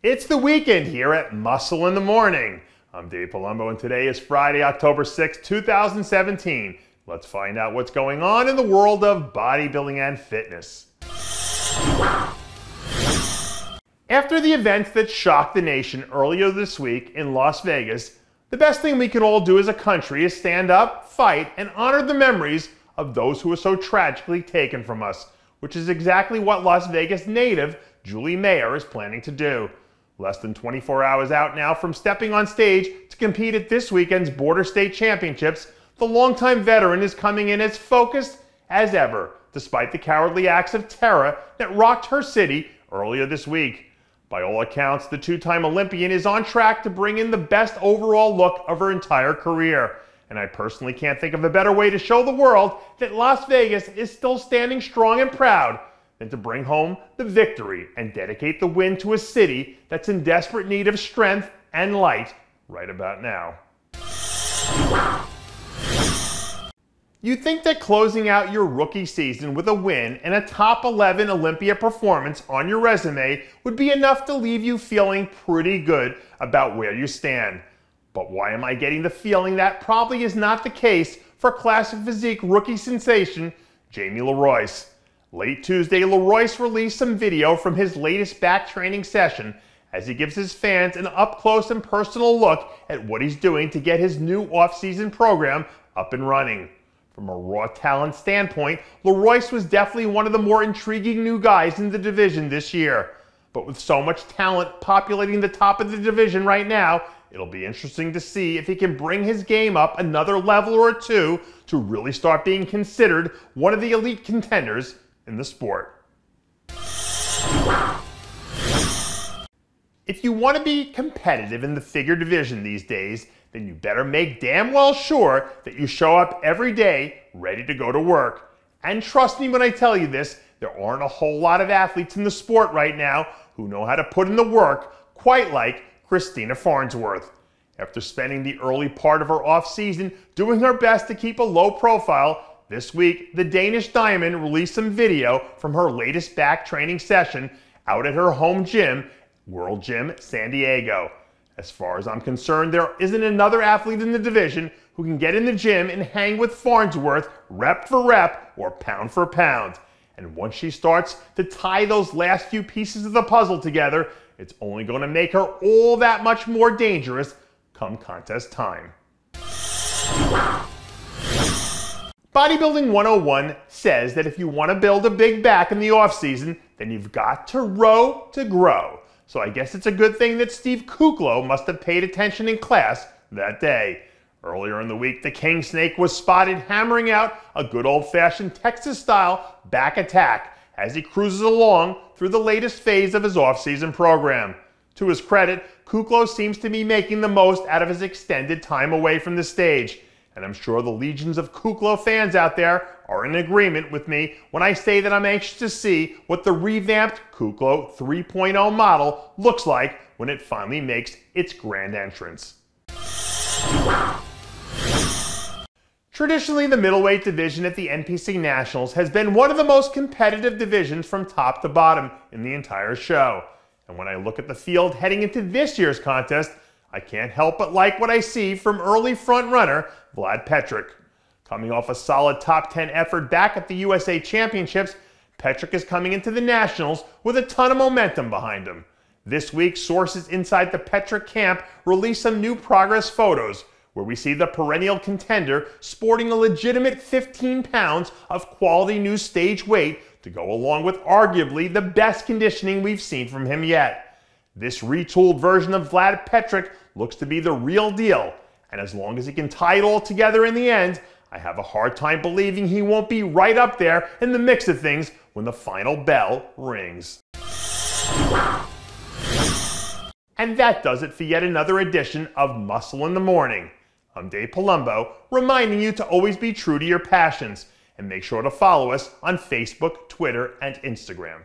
It's the weekend here at Muscle in the Morning. I'm Dave Palumbo and today is Friday, October 6, 2017. Let's find out what's going on in the world of bodybuilding and fitness. After the events that shocked the nation earlier this week in Las Vegas, the best thing we can all do as a country is stand up, fight, and honor the memories of those who were so tragically taken from us, which is exactly what Las Vegas native Julie Mayer is planning to do. Less than 24 hours out now from stepping on stage to compete at this weekend's Border State Championships, the longtime veteran is coming in as focused as ever, despite the cowardly acts of terror that rocked her city earlier this week. By all accounts, the two-time Olympian is on track to bring in the best overall look of her entire career. And I personally can't think of a better way to show the world that Las Vegas is still standing strong and proud than to bring home the victory and dedicate the win to a city that's in desperate need of strength and light right about now. You'd think that closing out your rookie season with a win and a top 11 Olympia performance on your resume would be enough to leave you feeling pretty good about where you stand. But why am I getting the feeling that probably is not the case for classic physique rookie sensation Jamie LeRoyce? Late Tuesday, LeRoyce released some video from his latest back training session as he gives his fans an up-close and personal look at what he's doing to get his new off-season program up and running. From a raw talent standpoint, LeRoyce was definitely one of the more intriguing new guys in the division this year. But with so much talent populating the top of the division right now, it'll be interesting to see if he can bring his game up another level or two to really start being considered one of the elite contenders in the sport. If you want to be competitive in the figure division these days, then you better make damn well sure that you show up every day ready to go to work. And trust me when I tell you this, there aren't a whole lot of athletes in the sport right now who know how to put in the work quite like Christina Farnsworth. After spending the early part of her off-season doing her best to keep a low profile, this week, the Danish Diamond released some video from her latest back training session out at her home gym, World Gym San Diego. As far as I'm concerned, there isn't another athlete in the division who can get in the gym and hang with Farnsworth rep for rep or pound for pound. And once she starts to tie those last few pieces of the puzzle together, it's only going to make her all that much more dangerous come contest time. Bodybuilding 101 says that if you want to build a big back in the off-season, then you've got to row to grow. So I guess it's a good thing that Steve Kuclo must have paid attention in class that day. Earlier in the week, the King Snake was spotted hammering out a good old-fashioned Texas-style back attack as he cruises along through the latest phase of his off-season program. To his credit, Kuclo seems to be making the most out of his extended time away from the stage. And I'm sure the legions of Kuclo fans out there are in agreement with me when I say that I'm anxious to see what the revamped Kuclo 3.0 model looks like when it finally makes its grand entrance. Traditionally, the middleweight division at the NPC Nationals has been one of the most competitive divisions from top to bottom in the entire show. And when I look at the field heading into this year's contest, I can't help but like what I see from early front runner Vlad Petric. Coming off a solid top 10 effort back at the USA Championships, Petric is coming into the Nationals with a ton of momentum behind him. This week, sources inside the Petric camp released some new progress photos where we see the perennial contender sporting a legitimate 15 pounds of quality new stage weight to go along with arguably the best conditioning we've seen from him yet. This retooled version of Vlad Petric looks to be the real deal, and as long as he can tie it all together in the end, I have a hard time believing he won't be right up there in the mix of things when the final bell rings. And that does it for yet another edition of Muscle in the Morning. I'm Dave Palumbo, reminding you to always be true to your passions, and make sure to follow us on Facebook, Twitter, and Instagram.